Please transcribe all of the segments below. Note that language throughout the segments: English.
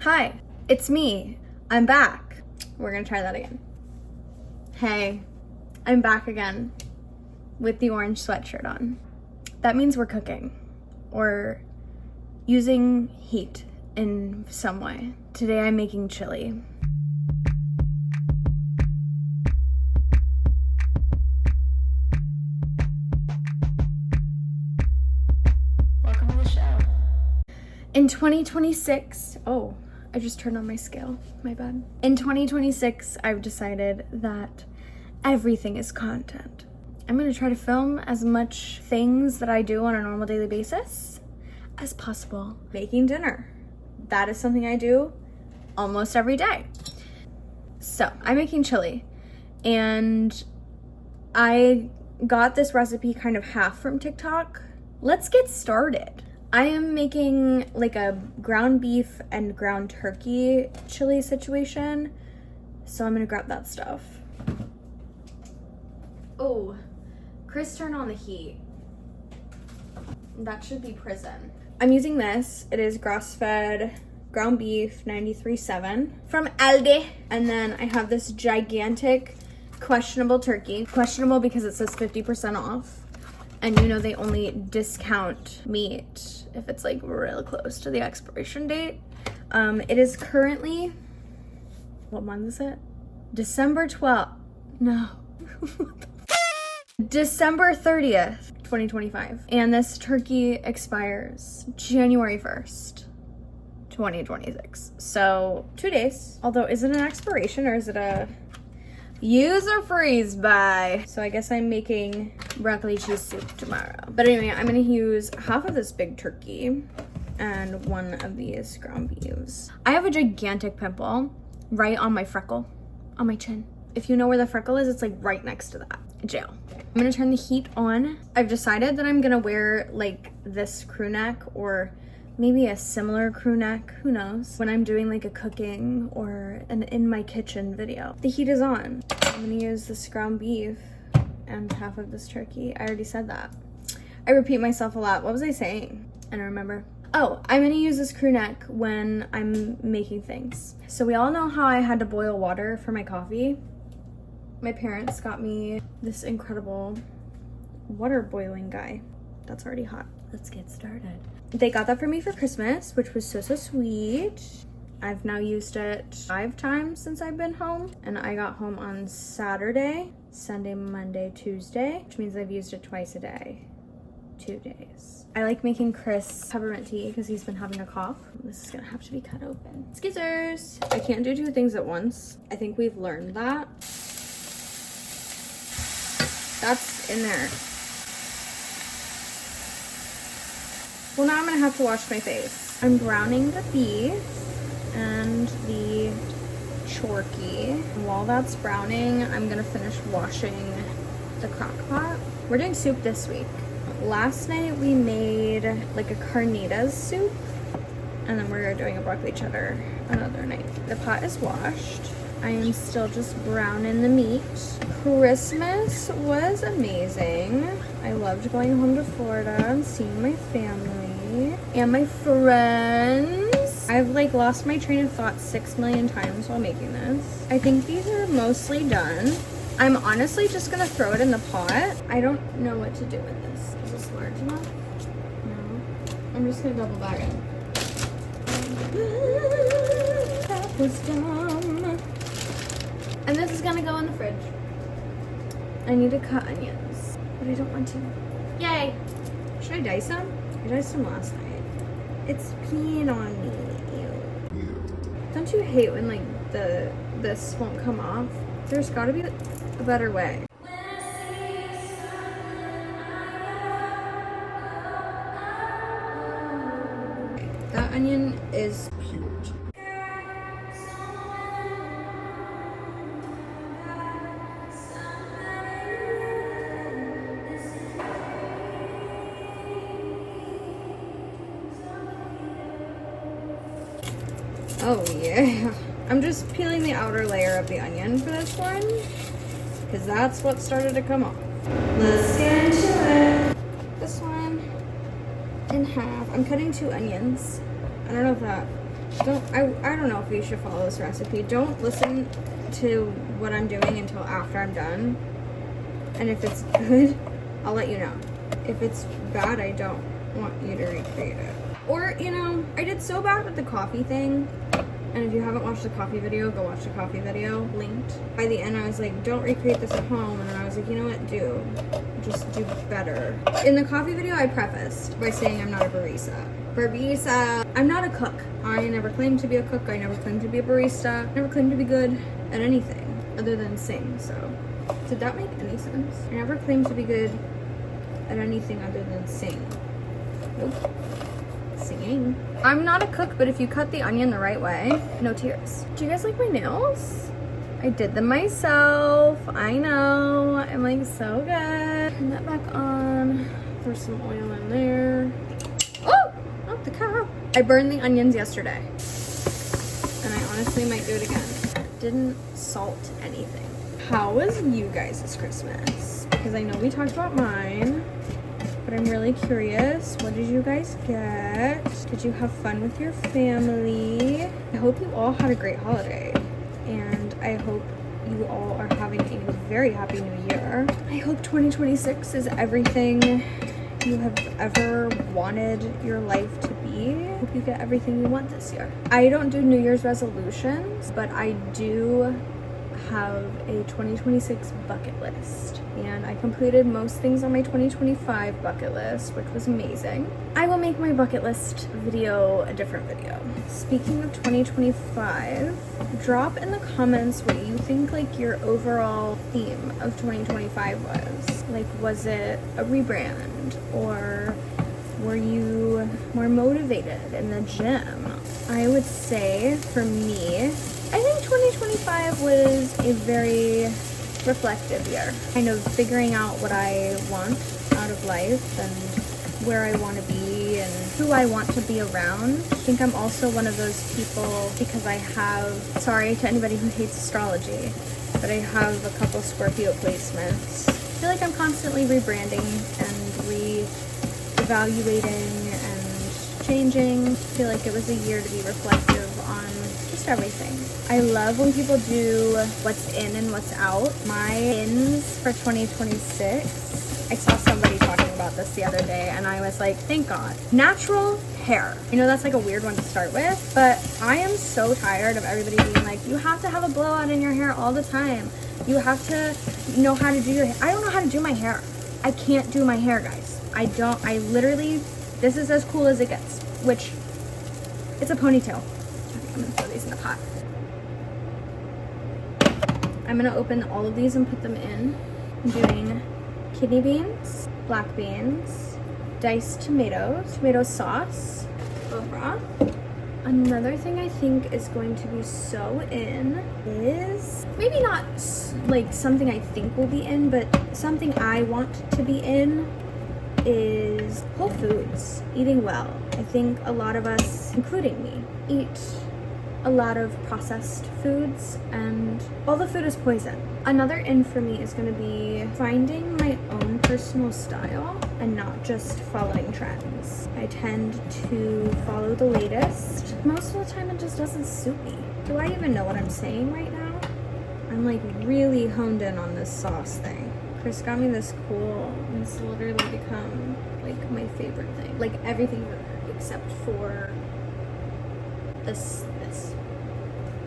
Hi, it's me. I'm back. We're gonna try that again. Hey, I'm back again with the orange sweatshirt on. That means we're cooking or using heat in some way. Today I'm making chili. Welcome to the show. In 2026, I just turned on my scale, my bad. In 2026, I've decided that everything is content. I'm gonna try to film as much things that I do on a normal daily basis as possible. Making dinner. That is something I do almost every day. So I'm making chili, and I got this recipe kind of half from TikTok. Let's get started. I am making like a ground beef and ground turkey chili situation. So I'm gonna grab that stuff. Oh, Chris turned on the heat. That should be prison. I'm using this. It is grass-fed ground beef 93.7 from Aldi. And then I have this gigantic questionable turkey. Questionable because it says 50% off. And you know they only discount meat if it's like real close to the expiration date. It is currently, what month is it? December 12th. No. December 30th, 2025. And this turkey expires January 1st, 2026. So 2 days. Although, is it an expiration or is it a use or freeze by? So I guess I'm making broccoli cheese soup tomorrow. But anyway, I'm gonna use half of this big turkey and one of these ground beefs. I have a gigantic pimple right on my freckle, on my chin. If you know where the freckle is, it's like right next to that. Jail. I'm gonna turn the heat on. I've decided that I'm gonna wear like this crew neck or maybe a similar crew neck, who knows, when I'm doing like a cooking or an in my kitchen video. The heat is on. I'm gonna use this ground beef and half of this turkey. I already said that. I repeat myself a lot. What was I saying? I don't remember. Oh, I'm gonna use this crew neck when I'm making things. So we all know how I had to boil water for my coffee. My parents got me this incredible water boiling guy. That's already hot. Let's get started. They got that for me for Christmas, which was so sweet. I've now used it 5 times since I've been home, and I got home on Saturday, Sunday, Monday, Tuesday, which means I've used it twice a day, 2 days. I like making Chris peppermint tea because he's been having a cough. This is gonna have to be cut open. Skizzers! I can't do 2 things at once. I think we've learned that. That's in there. Well, now I'm gonna have to wash my face. I'm browning the beef and the chorkey. And while that's browning, I'm gonna finish washing the crock pot. We're doing soup this week. Last night we made like a carnitas soup, and then we're doing a broccoli cheddar another night. The pot is washed. I am still just browning the meat. Christmas was amazing. I loved going home to Florida and seeing my family and my friends. I've like lost my train of thought 6 million times while making this. I think these are mostly done. I'm honestly just gonna throw it in the pot. I don't know what to do with this. Is this large enough? No. I'm just gonna double bag it. That was dumb. And this is gonna go in the fridge. I need to cut onions, but I don't want to. Yay! Should I dice them? I diced them last night. It's peeing on me. Ew. Don't you hate when like this won't come off? There's gotta be a better way. That onion is cute. Oh yeah. I'm just peeling the outer layer of the onion for this one, because that's what started to come off. Let's get into it. This one in half. I'm cutting 2 onions. I don't know if that I don't know if you should follow this recipe. Don't listen to what I'm doing until after I'm done. And if it's good, I'll let you know. If it's bad, I don't want you to recreate it. Or, you know, I did so bad with the coffee thing. And if you haven't watched the coffee video, go watch the coffee video, linked. By the end, I was like, don't recreate this at home. And then I was like, you know what, just do better. In the coffee video, I prefaced by saying I'm not a barista. I'm not a cook. I never claimed to be a cook. I never claimed to be a barista. I never claimed to be good at anything other than sing. So, did that make any sense? I never claimed to be good at anything other than sing. Nope. Singing. I'm not a cook, but if you cut the onion the right way, no tears. Do you guys like my nails? I did them myself. I know. I'm like so good. Turn that back on. Throw some oil in there. Oh, not the cow. I burned the onions yesterday. And I honestly might do it again. Didn't salt anything. How was you guys' Christmas? Because I know we talked about mine. But I'm really curious, what did you guys get? Did you have fun with your family? I hope you all had a great holiday. And I hope you all are having a very happy new year. I hope 2026 is everything you have ever wanted your life to be. I hope you get everything you want this year. I don't do New Year's resolutions, but I do have a 2026 bucket list, and I completed most things on my 2025 bucket list, which was amazing. I will make my bucket list video a different video. Speaking of 2025, drop in the comments what you think like your overall theme of 2025 was. Like, was it a rebrand, or were you more motivated in the gym? I would say for me, I think 2025 was a very reflective year. Kind of figuring out what I want out of life and where I want to be and who I want to be around. I think I'm also one of those people, because I have, sorry to anybody who hates astrology, but I have a couple Scorpio placements. I feel like I'm constantly rebranding and re-evaluating and changing. I feel like it was a year to be reflective on just everything. I love when people do what's in and what's out. My ins for 2026, I saw somebody talking about this the other day and I was like, thank God. Natural hair. I know that's like a weird one to start with, but I am so tired of everybody being like, you have to have a blowout in your hair all the time. You have to know how to do your hair. I don't know how to do my hair. I can't do my hair, guys. I literally, this is as cool as it gets, which, it's a ponytail. I'm gonna throw these in the pot. I'm gonna open all of these and put them in. I'm doing kidney beans, black beans, diced tomatoes, tomato sauce, okra. Another thing I think is going to be so in is, maybe not like something I think will be in, but something I want to be in is whole foods, eating well. I think a lot of us, including me, eat a lot of processed foods and all the food is poison. Another in for me is going to be finding my own personal style and not just following trends. I tend to follow the latest. Most of the time it just doesn't suit me. Do I even know what I'm saying right now? I'm like really honed in on this sauce thing. Chris got me this cool, and it's literally become like my favorite thing. Like everything except for this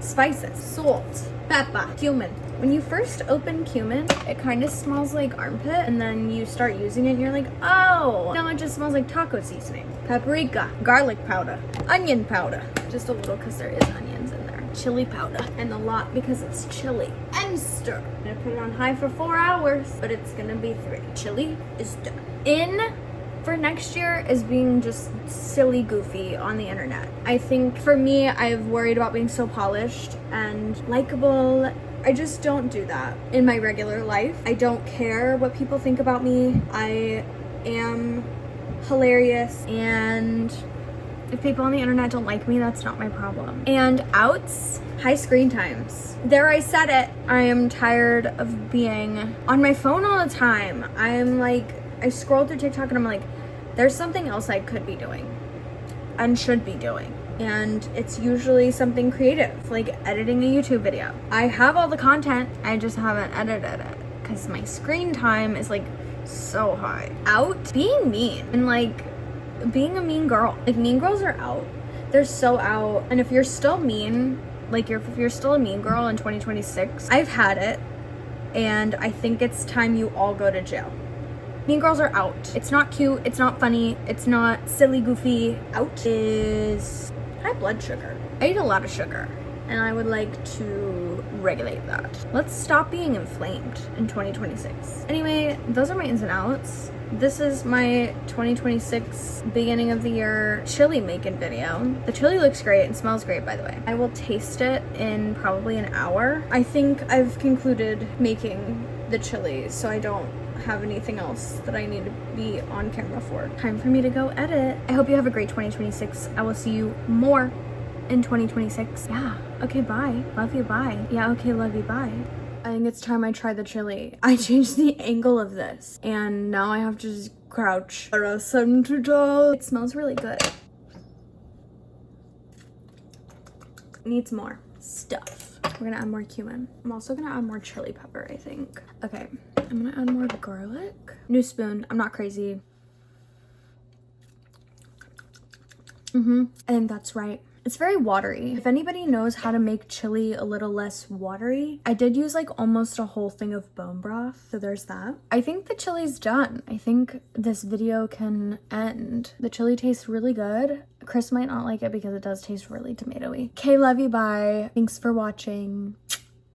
spices, salt, pepper, cumin. When you first open cumin, it kind of smells like armpit, and then you start using it and you're like, oh, now it just smells like taco seasoning. Paprika, garlic powder, onion powder, just a little because there is onions in there, chili powder, and a lot because it's chili, and stir. I'm gonna put it on high for 4 hours, but it's gonna be 3. Chili is done. In for next year is being just silly goofy on the internet. I think for me, I've worried about being so polished and likable. I just don't do that in my regular life. I don't care what people think about me. I am hilarious, and if people on the internet don't like me, that's not my problem. And outs, high screen times. There, I said it. I am tired of being on my phone all the time. I'm like, I scroll through TikTok and I'm like, there's something else I could be doing and should be doing. and it's usually something creative, like editing a YouTube video. I have all the content, I just haven't edited it because my screen time is like so high. Out being mean and like being a mean girl. Like mean girls are out. They're so out. And if you're still mean, like if you're still a mean girl in 2026, I've had it, and I think it's time you all go to jail. Mean girls are out. It's not cute, it's not funny, it's not silly, goofy. Out is high blood sugar. I eat a lot of sugar, and I would like to regulate that. Let's stop being inflamed in 2026. Anyway, those are my ins and outs. This is my 2026 beginning of the year chili making video. The chili looks great and smells great, by the way. I will taste it in probably an hour. I think I've concluded making the chili, so I don't have anything else that I need to be on camera for. Time for me to go edit. I hope you have a great 2026. I will see you more in 2026. Yeah, okay, bye. Love you, bye. Yeah, okay, love you, bye. I think it's time I try the chili. I changed the angle of this, and now I have to just crouch. It smells really good. Needs more stuff. We're gonna add more cumin. I'm also gonna add more chili pepper, I think. Okay, I'm gonna add more garlic. New spoon, I'm not crazy. I think that's right. It's very watery. If anybody knows how to make chili a little less watery, I did use like almost a whole thing of bone broth, so there's that. I think the chili's done. I think this video can end. The chili tastes really good. Chris might not like it because it does taste really tomatoey. Okay, love you, bye. Thanks for watching.